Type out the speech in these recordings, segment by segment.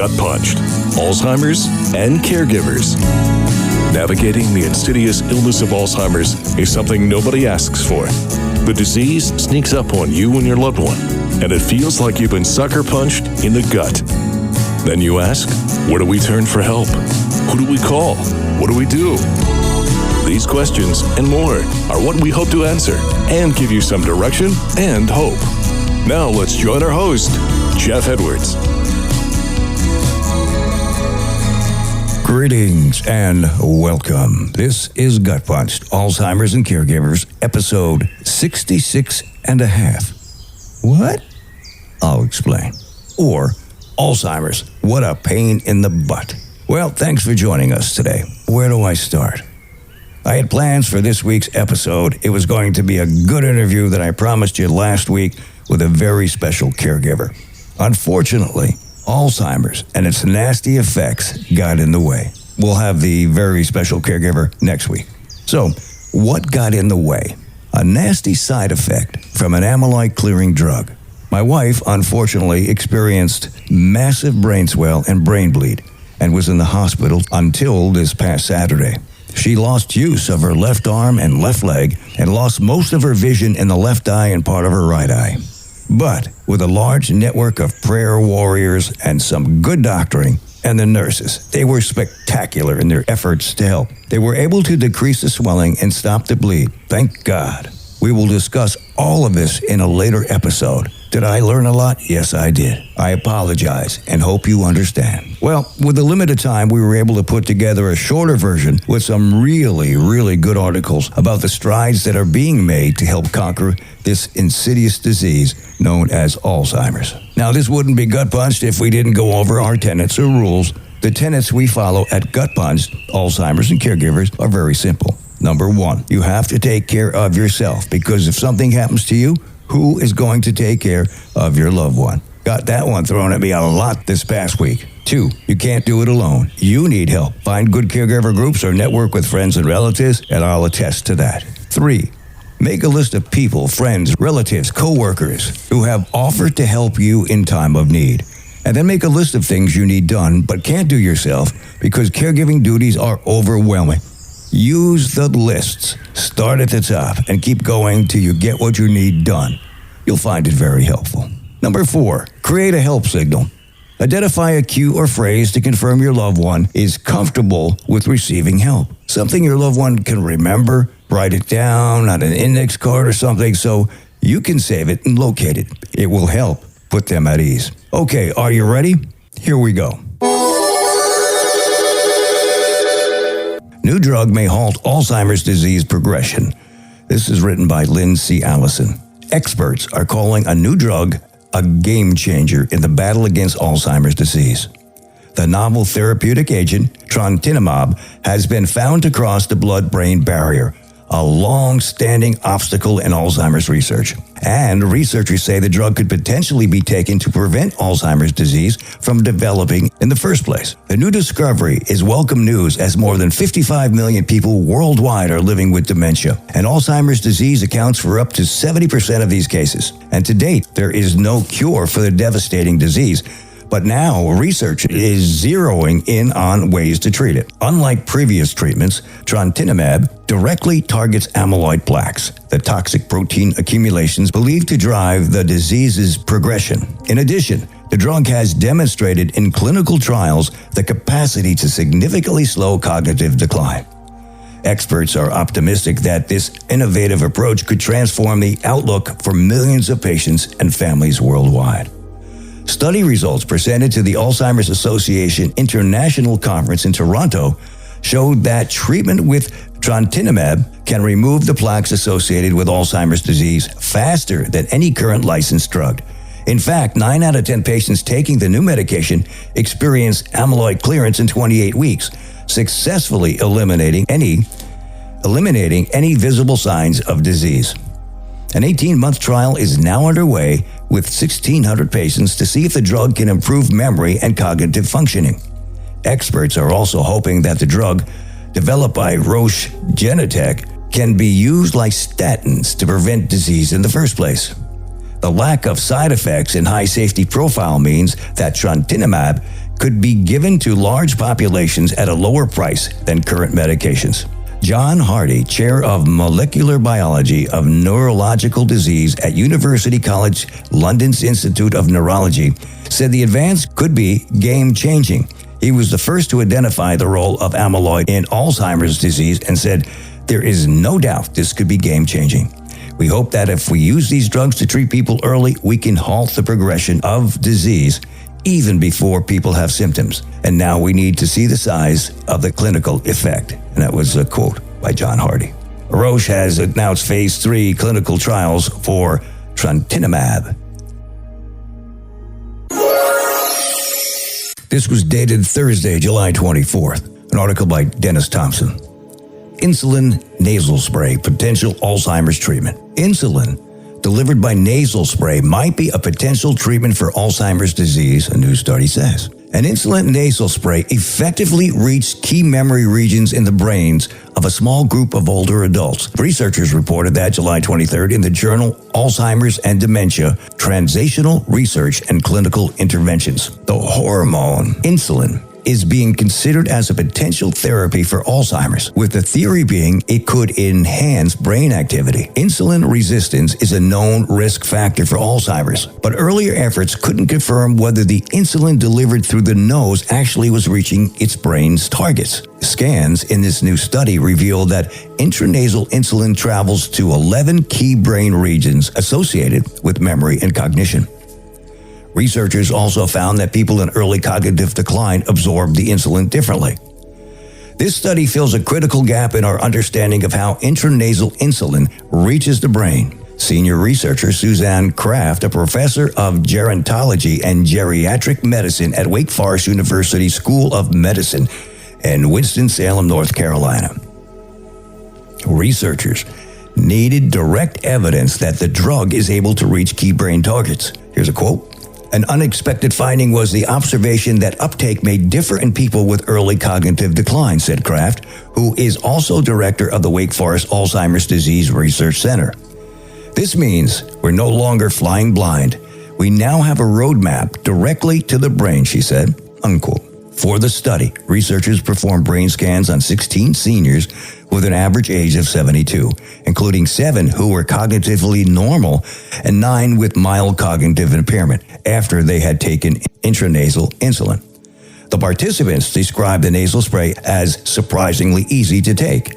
GutPunched, Alzheimer's and Caregivers. Navigating the insidious illness of Alzheimer's is something nobody asks for. The disease sneaks up on you and your loved one, and it feels like you've been sucker punched in the gut. Then you ask, where do we turn for help? Who do we call? What do we do? These questions and more are what we hope to answer and give you some direction and hope. Now let's join our host, Jeff Edwards. Greetings and welcome. This is GutPunched, Alzheimer's and Caregivers, episode 66 and a half. What? I'll explain. Or Alzheimer's, what a pain in the butt. Well, thanks for joining us today. Where do I start? I had plans for this week's episode. It was going to be a good interview that I promised you last week with a very special caregiver. Unfortunately, Alzheimer's and its nasty effects got in the way. We'll have the very special caregiver next week. So, what got in the way? A nasty side effect from an amyloid-clearing drug. My wife, unfortunately, experienced massive brain swell and brain bleed and was in the hospital until this past Saturday. She lost use of her left arm and left leg and lost most of her vision in the left eye and part of her right eye. But with a large network of prayer warriors and some good doctoring, and the nurses, they were spectacular in their efforts to help. They were able to decrease the swelling and stop the bleed. Thank God. We will discuss all of this in a later episode. Did I learn a lot? Yes, I did. I apologize and hope you understand. Well, with the limited time, we were able to put together a shorter version with some really good articles about the strides that are being made to help conquer this insidious disease known as Alzheimer's. Now, this wouldn't be GutPunched if we didn't go over our tenets or rules. The tenets we follow at GutPunched, Alzheimer's and Caregivers, are very simple. Number one, you have to take care of yourself, because if something happens to you, who is going to take care of your loved one? Got that one thrown at me a lot this past week. 2, you can't do it alone. You need help. Find good caregiver groups or network with friends and relatives, and I'll attest to that. 3, make a list of people, friends, relatives, co-workers who have offered to help you in time of need. And then make a list of things you need done but can't do yourself because caregiving duties are overwhelming. Use the lists. Start at the top and keep going till you get what you need done. You'll find it very helpful. Number 4, create a help signal. Identify a cue or phrase to confirm your loved one is comfortable with receiving help. Something your loved one can remember, write it down on an index card or something so you can save it and locate it. It will help put them at ease. Okay, are you ready? Here we go. New drug may halt Alzheimer's disease progression. This is written by Lynn C. Allison. Experts are calling a new drug a game changer in the battle against Alzheimer's disease. The novel therapeutic agent, trontinemab, has been found to cross the blood-brain barrier, a long-standing obstacle in Alzheimer's research. And researchers say the drug could potentially be taken to prevent Alzheimer's disease from developing in the first place. The new discovery is welcome news as more than 55 million people worldwide are living with dementia, and Alzheimer's disease accounts for up to 70% of these cases. And to date, there is no cure for the devastating disease. But now, research is zeroing in on ways to treat it. Unlike previous treatments, trontinemab directly targets amyloid plaques, the toxic protein accumulations believed to drive the disease's progression. In addition, the drug has demonstrated in clinical trials the capacity to significantly slow cognitive decline. Experts are optimistic that this innovative approach could transform the outlook for millions of patients and families worldwide. Study results presented to the Alzheimer's Association International Conference in Toronto showed that treatment with trontinemab can remove the plaques associated with Alzheimer's disease faster than any current licensed drug. In fact, 9 out of 10 patients taking the new medication experienced amyloid clearance in 28 weeks, successfully eliminating any visible signs of disease. An 18-month trial is now underway with 1,600 patients to see if the drug can improve memory and cognitive functioning. Experts are also hoping that the drug, developed by Roche Genentech, can be used like statins to prevent disease in the first place. The lack of side effects and high safety profile means that trontinemab could be given to large populations at a lower price than current medications. John Hardy, chair of molecular biology of neurological disease at University College London's Institute of Neurology, said the advance could be game-changing. He was the first to identify the role of amyloid in Alzheimer's disease and said, "There is no doubt this could be game-changing. We hope that if we use these drugs to treat people early, we can halt the progression of disease even before people have symptoms. And now we need to see the size of the clinical effect." And that was a quote by John Hardy. Roche has announced phase 3 clinical trials for trontinemab. This was dated Thursday, July 24th. An article by Dennis Thompson. Insulin nasal spray, potential Alzheimer's treatment. Insulin delivered by nasal spray might be a potential treatment for Alzheimer's disease, a new study says. An insulin nasal spray effectively reached key memory regions in the brains of a small group of older adults. Researchers reported that July 23rd in the journal Alzheimer's and Dementia, Translational Research and Clinical Interventions. The hormone insulin is being considered as a potential therapy for Alzheimer's, with the theory being it could enhance brain activity. Insulin resistance is a known risk factor for Alzheimer's, but earlier efforts couldn't confirm whether the insulin delivered through the nose actually was reaching its brain's targets. Scans in this new study revealed that intranasal insulin travels to 11 key brain regions associated with memory and cognition. Researchers also found that people in early cognitive decline absorb the insulin differently. This study fills a critical gap in our understanding of how intranasal insulin reaches the brain. Senior researcher Suzanne Kraft, a professor of gerontology and geriatric medicine at Wake Forest University School of Medicine in Winston-Salem, North Carolina. Researchers needed direct evidence that the drug is able to reach key brain targets. Here's a quote. An unexpected finding was the observation that uptake may differ in people with early cognitive decline, said Kraft, who is also director of the Wake Forest Alzheimer's Disease Research Center. This means we're no longer flying blind. We now have a roadmap directly to the brain, she said, unquote. For the study, researchers performed brain scans on 16 seniors with an average age of 72, including 7 who were cognitively normal and 9 with mild cognitive impairment after they had taken intranasal insulin. The participants described the nasal spray as surprisingly easy to take.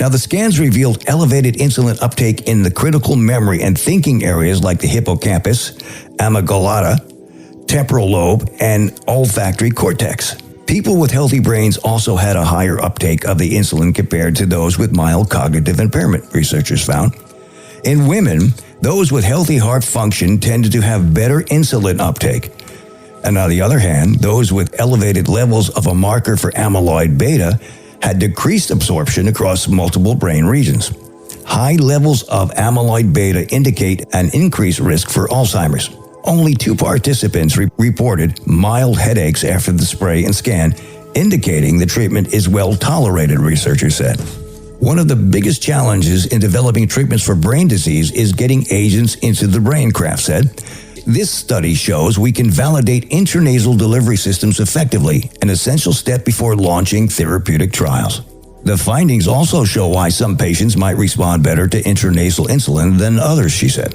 Now, the scans revealed elevated insulin uptake in the critical memory and thinking areas like the hippocampus, amygdala, temporal lobe, and olfactory cortex. People with healthy brains also had a higher uptake of the insulin compared to those with mild cognitive impairment, researchers found. In women, those with healthy heart function tended to have better insulin uptake. And on the other hand, those with elevated levels of a marker for amyloid beta had decreased absorption across multiple brain regions. High levels of amyloid beta indicate an increased risk for Alzheimer's. Only 2 participants reported mild headaches after the spray and scan, indicating the treatment is well tolerated, researchers said. One of the biggest challenges in developing treatments for brain disease is getting agents into the brain, Kraft said. This study shows we can validate intranasal delivery systems effectively, an essential step before launching therapeutic trials. The findings also show why some patients might respond better to intranasal insulin than others, she said.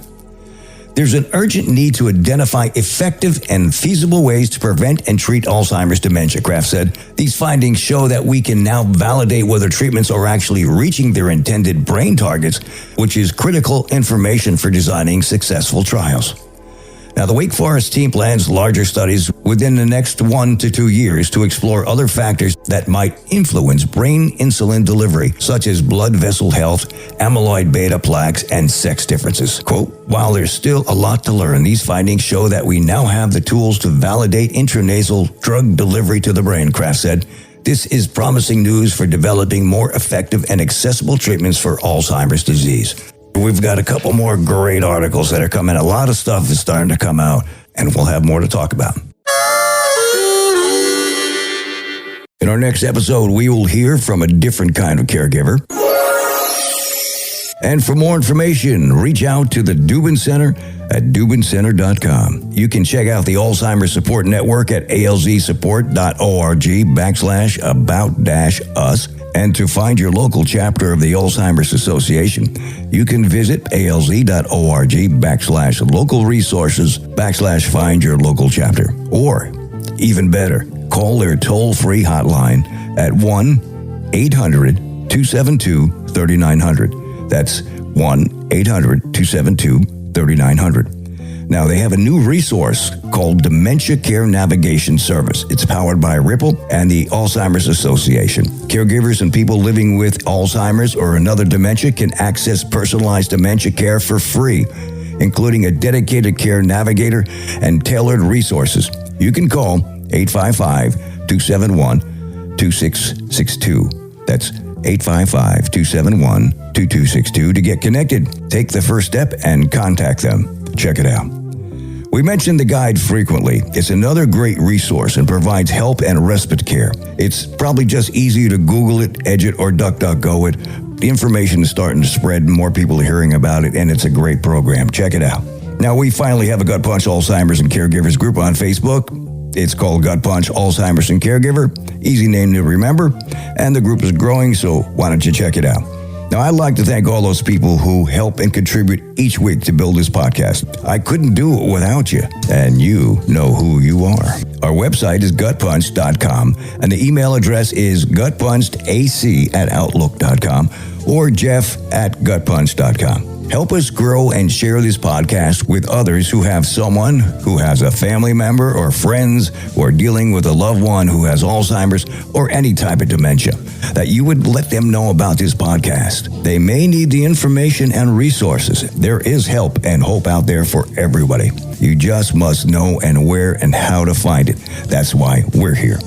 There's an urgent need to identify effective and feasible ways to prevent and treat Alzheimer's dementia, Kraft said. These findings show that we can now validate whether treatments are actually reaching their intended brain targets, which is critical information for designing successful trials. Now, the Wake Forest team plans larger studies within the next 1 to 2 years to explore other factors that might influence brain insulin delivery, such as blood vessel health, amyloid beta plaques, and sex differences. Quote, while there's still a lot to learn, these findings show that we now have the tools to validate intranasal drug delivery to the brain, Kraft said. This is promising news for developing more effective and accessible treatments for Alzheimer's disease. We've got a couple more great articles that are coming. A lot of stuff is starting to come out, and we'll have more to talk about. In our next episode, we will hear from a different kind of caregiver. And for more information, reach out to the Dubin Center at DubinCenter.com. You can check out the Alzheimer's Support Network at alzsupport.org/about-us. And to find your local chapter of the Alzheimer's Association, you can visit alz.org/local resources/find your local chapter. Or, even better, call their toll-free hotline at 1-800-272-3900. That's 1-800-272-3900. Now, they have a new resource called Dementia Care Navigation Service. It's powered by Ripple and the Alzheimer's Association. Caregivers and people living with Alzheimer's or another dementia can access personalized dementia care for free, including a dedicated care navigator and tailored resources. You can call 855-271-2662. That's 855-271-2262 to get connected. Take the first step and contact them. Check it out. We mention the guide frequently. It's another great resource and provides help and respite care. It's probably just easy to Google it, Edge it, or DuckDuckGo it. The information is starting to spread and more people are hearing about it, and it's a great program. Check it out. Now, we finally have a GutPunched Alzheimer's and Caregivers group on Facebook. It's called GutPunched Alzheimer's and Caregiver. Easy name to remember. And the group is growing, so why don't you check it out? Now, I'd like to thank all those people who help and contribute each week to build this podcast. I couldn't do it without you, and you know who you are. Our website is gutpunched.com, and the email address is gutpunchedac@outlook.com or jeff@gutpunched.com. Help us grow and share this podcast with others who have someone who has a family member or friends who are dealing with a loved one who has Alzheimer's or any type of dementia, that you would let them know about this podcast. They may need the information and resources. There is help and hope out there for everybody. You just must know and where and how to find it. That's why we're here.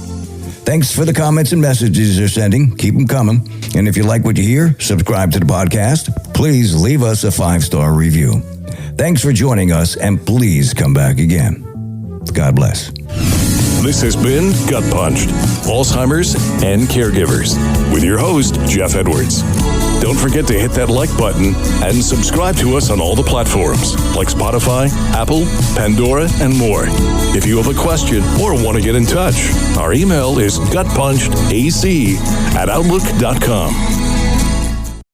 Thanks for the comments and messages you're sending. Keep them coming. And if you like what you hear, subscribe to the podcast. Please leave us a 5-star review. Thanks for joining us, and please come back again. God bless. This has been Gut Punched, Alzheimer's and Caregivers, with your host, Jeff Edwards. Don't forget to hit that like button and subscribe to us on all the platforms like Spotify, Apple, Pandora, and more. If you have a question or want to get in touch, our email is gutpunchedac@outlook.com.